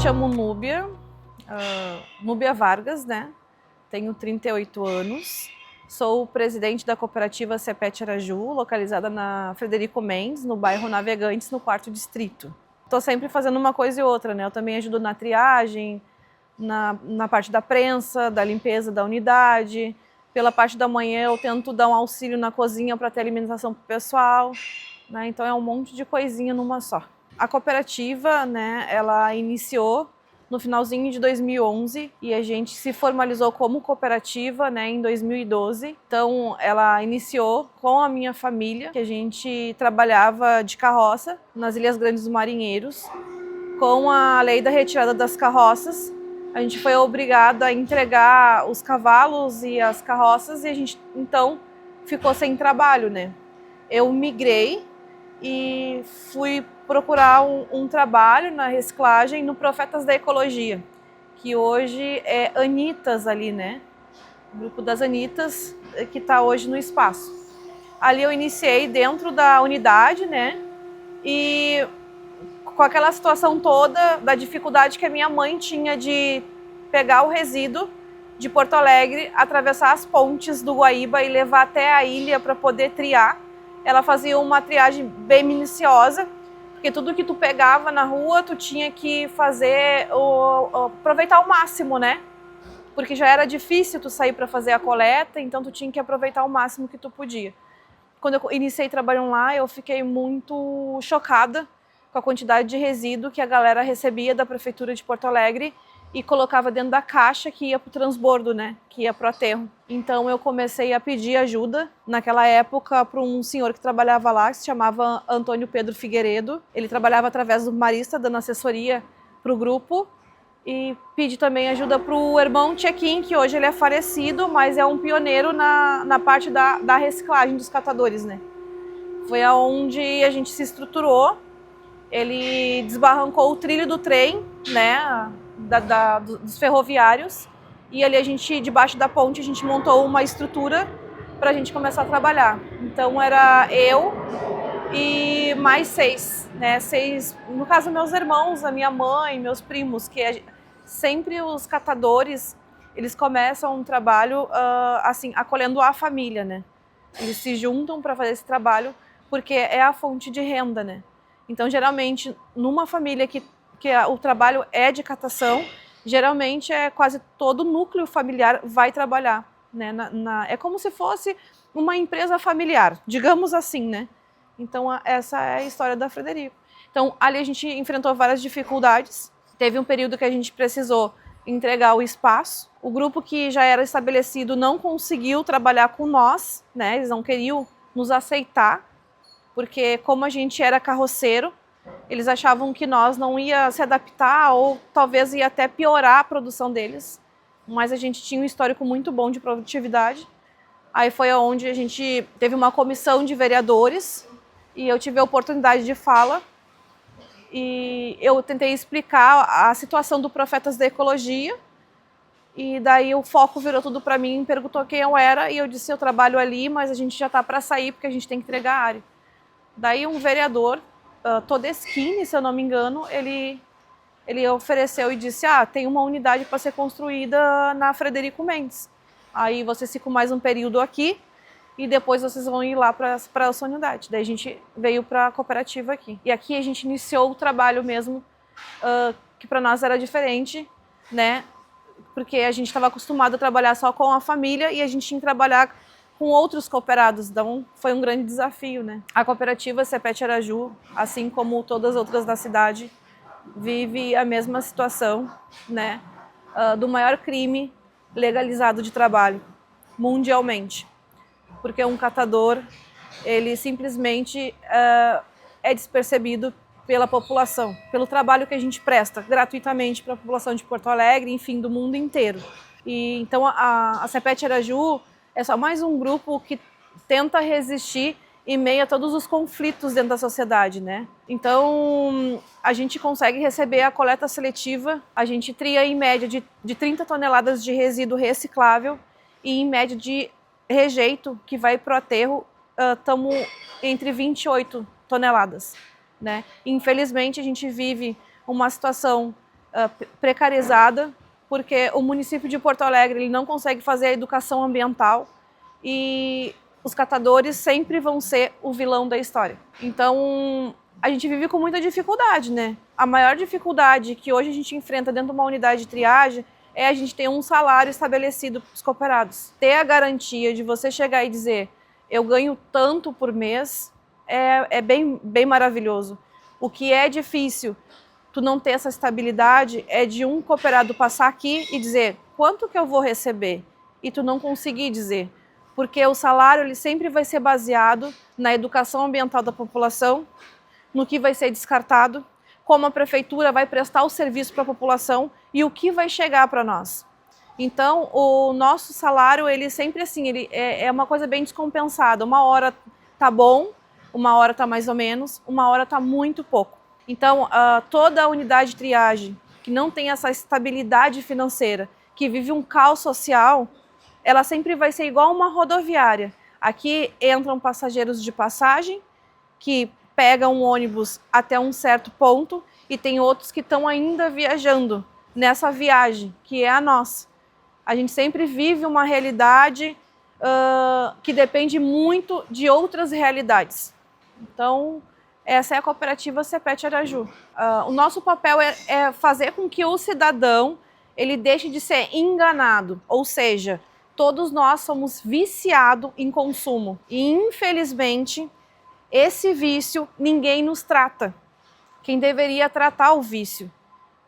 chamo Núbia, Núbia Vargas, né? Tenho 38 anos, sou presidente da cooperativa Cepet Araju, localizada na Frederico Mendes, no bairro Navegantes, no 4º distrito. Estou sempre fazendo uma coisa e outra, né? Eu também ajudo na triagem, na parte da prensa, da limpeza da unidade. Pela parte da manhã eu tento dar um auxílio na cozinha para ter alimentação para o pessoal, né? Então é um monte de coisinha numa só. A cooperativa, né, ela iniciou no finalzinho de 2011 e a gente se formalizou como cooperativa, né, em 2012. Então ela iniciou com a minha família, que a gente trabalhava de carroça nas Ilhas Grandes dos Marinheiros. Com a lei da retirada das carroças, a gente foi obrigado a entregar os cavalos e as carroças e a gente então ficou sem trabalho, né? Eu migrei e fui procurar um trabalho na reciclagem no Profetas da Ecologia, que hoje é Anitas ali, né? O grupo das Anitas que está hoje no espaço. Ali eu iniciei dentro da unidade, né? E com aquela situação toda da dificuldade que a minha mãe tinha de pegar o resíduo de Porto Alegre, atravessar as pontes do Guaíba e levar até a ilha para poder triar. Ela fazia uma triagem bem minuciosa, porque tudo que tu pegava na rua, tu tinha que fazer, aproveitar ao máximo, né? Porque já era difícil tu sair para fazer a coleta, então tu tinha que aproveitar o máximo que tu podia. Quando eu iniciei trabalhando lá, eu fiquei muito chocada com a quantidade de resíduo que a galera recebia da Prefeitura de Porto Alegre e colocava dentro da caixa que ia para o transbordo, né? Que ia para o aterro. Então eu comecei a pedir ajuda, naquela época, para um senhor que trabalhava lá, que se chamava Antônio Pedro Figueiredo. Ele trabalhava através do Marista, dando assessoria para o grupo. E pedi também ajuda para o irmão Tchequim, que hoje ele é falecido, mas é um pioneiro na parte da reciclagem dos catadores, né? Foi aonde a gente se estruturou. Ele desbarrancou o trilho do trem, né, dos ferroviários, e ali a gente, debaixo da ponte, a gente montou uma estrutura para a gente começar a trabalhar. Então era eu e mais 6, né, 6, no caso meus irmãos, a minha mãe, meus primos, que sempre os catadores, eles começam um trabalho assim, acolhendo a família, né, eles se juntam para fazer esse trabalho porque é a fonte de renda, né. Então, geralmente, numa família que o trabalho é de catação, geralmente é quase todo o núcleo familiar vai trabalhar, né? É como se fosse uma empresa familiar, digamos assim, né? Então, essa é a história da Frederico. Então, ali a gente enfrentou várias dificuldades. Teve um período que a gente precisou entregar o espaço. O grupo que já era estabelecido não conseguiu trabalhar com nós, né? Eles não queriam nos aceitar, porque como a gente era carroceiro, eles achavam que nós não ia se adaptar ou talvez ia até piorar a produção deles. Mas a gente tinha um histórico muito bom de produtividade. Aí foi onde a gente teve uma comissão de vereadores e eu tive a oportunidade de fala. E eu tentei explicar a situação do Profetas da Ecologia. E daí o foco virou tudo para mim, perguntou quem eu era e eu disse, eu trabalho ali, mas a gente já está para sair porque a gente tem que entregar a área. Daí um vereador, Todeschini, se eu não me engano, ele ofereceu e disse, tem uma unidade para ser construída na Frederico Mendes. Aí vocês ficam mais um período aqui e depois vocês vão ir lá para a sua unidade. Daí a gente veio para a cooperativa aqui. E aqui a gente iniciou o trabalho mesmo, que para nós era diferente, né? Porque a gente estava acostumado a trabalhar só com a família e a gente tinha que trabalhar com outros cooperados, então foi um grande desafio, né? A cooperativa Cepet Araju, assim como todas as outras da cidade, vive a mesma situação, né? Do maior crime legalizado de trabalho, mundialmente. Porque um catador, ele simplesmente é despercebido pela população, pelo trabalho que a gente presta gratuitamente para a população de Porto Alegre, enfim, do mundo inteiro. E então a Cepet Araju é só mais um grupo que tenta resistir em meio a todos os conflitos dentro da sociedade, né? Então, a gente consegue receber a coleta seletiva, a gente tria em média de 30 toneladas de resíduo reciclável e em média de rejeito que vai para o aterro, estamos entre 28 toneladas, né? Infelizmente, a gente vive uma situação precarizada, porque o município de Porto Alegre ele não consegue fazer a educação ambiental e os catadores sempre vão ser o vilão da história. Então, a gente vive com muita dificuldade, né? A maior dificuldade que hoje a gente enfrenta dentro de uma unidade de triagem é a gente ter um salário estabelecido para os cooperados. Ter a garantia de você chegar e dizer, eu ganho tanto por mês, é bem maravilhoso. O que é difícil, tu não ter essa estabilidade, é de um cooperado passar aqui e dizer, quanto que eu vou receber? E tu não conseguir dizer. Porque o salário ele sempre vai ser baseado na educação ambiental da população, no que vai ser descartado, como a prefeitura vai prestar o serviço para a população e o que vai chegar para nós. Então, o nosso salário, ele sempre assim, ele é uma coisa bem descompensada. Uma hora tá bom, uma hora tá mais ou menos, uma hora tá muito pouco. Então, toda a unidade de triagem que não tem essa estabilidade financeira, que vive um caos social, ela sempre vai ser igual uma rodoviária. Aqui entram passageiros de passagem, que pegam um ônibus até um certo ponto e tem outros que estão ainda viajando nessa viagem, que é a nossa. A gente sempre vive uma realidade que depende muito de outras realidades. Então, essa é a cooperativa CEPET Araju. O nosso papel é fazer com que o cidadão ele deixe de ser enganado, ou seja, todos nós somos viciados em consumo e, infelizmente, esse vício ninguém nos trata. Quem deveria tratar o vício?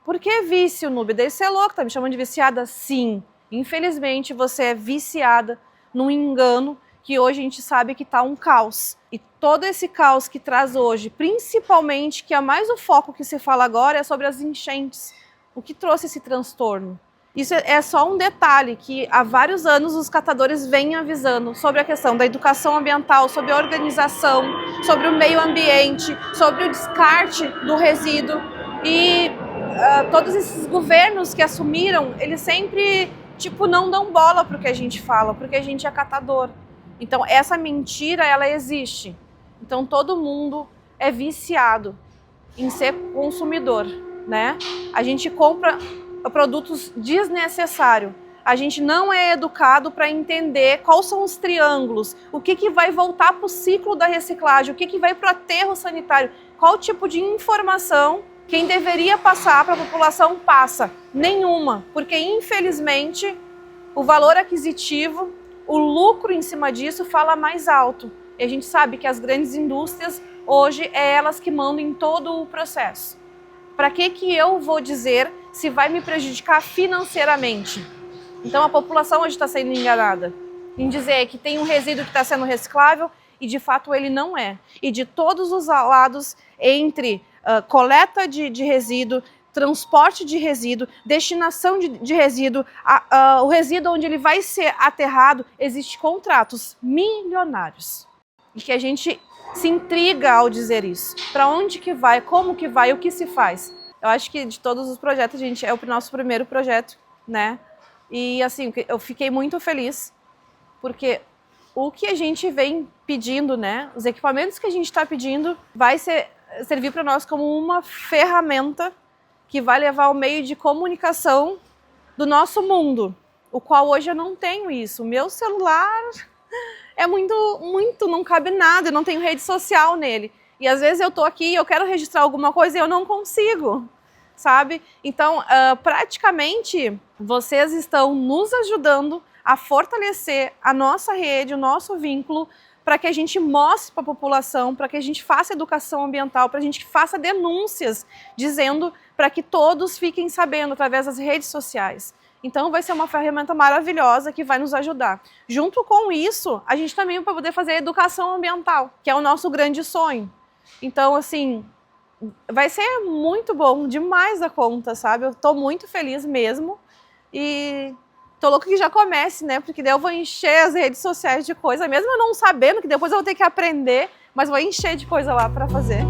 Por que vício, Nube? Daí você é louco, tá me chamando de viciada? Sim. Infelizmente, você é viciada num engano que hoje a gente sabe que está um caos. E todo esse caos que traz hoje, principalmente, que é mais o foco que se fala agora, é sobre as enchentes. O que trouxe esse transtorno? Isso é só um detalhe que há vários anos os catadores vêm avisando sobre a questão da educação ambiental, sobre a organização, sobre o meio ambiente, sobre o descarte do resíduo. E todos esses governos que assumiram, eles sempre não dão bola para o que a gente fala, porque a gente é catador. Então essa mentira, ela existe. Então todo mundo é viciado em ser consumidor, né? A gente compra produtos desnecessários. A gente não é educado para entender quais são os triângulos, o que vai voltar para o ciclo da reciclagem, o que vai para o aterro sanitário, qual tipo de informação quem deveria passar para a população passa. Nenhuma, porque infelizmente o valor aquisitivo, o lucro em cima disso fala mais alto. E a gente sabe que as grandes indústrias hoje é elas que mandam em todo o processo. Para que eu vou dizer se vai me prejudicar financeiramente? Então a população hoje está sendo enganada em dizer que tem um resíduo que está sendo reciclável e de fato ele não é. E de todos os lados, entre coleta de resíduo, transporte de resíduo, destinação de resíduo, o resíduo onde ele vai ser aterrado, existem contratos milionários. E que a gente se intriga ao dizer isso. Para onde que vai, como que vai, o que se faz? Eu acho que de todos os projetos, gente, é o nosso primeiro projeto, né? E assim, eu fiquei muito feliz, porque o que a gente vem pedindo, né? Os equipamentos que a gente está pedindo vai servir para nós como uma ferramenta que vai levar o meio de comunicação do nosso mundo, o qual hoje eu não tenho isso. O meu celular é muito, não cabe nada, eu não tenho rede social nele. E às vezes eu tô aqui e eu quero registrar alguma coisa e eu não consigo, sabe? Então, praticamente, vocês estão nos ajudando a fortalecer a nossa rede, o nosso vínculo, para que a gente mostre para a população, para que a gente faça educação ambiental, para que a gente faça denúncias, dizendo para que todos fiquem sabendo através das redes sociais. Então vai ser uma ferramenta maravilhosa que vai nos ajudar. Junto com isso, a gente também vai poder fazer a educação ambiental, que é o nosso grande sonho. Então, assim, vai ser muito bom, demais da conta, sabe? Eu tô muito feliz mesmo e tô louco que já comece, né? Porque daí eu vou encher as redes sociais de coisa, mesmo eu não sabendo, que depois eu vou ter que aprender, mas vou encher de coisa lá para fazer.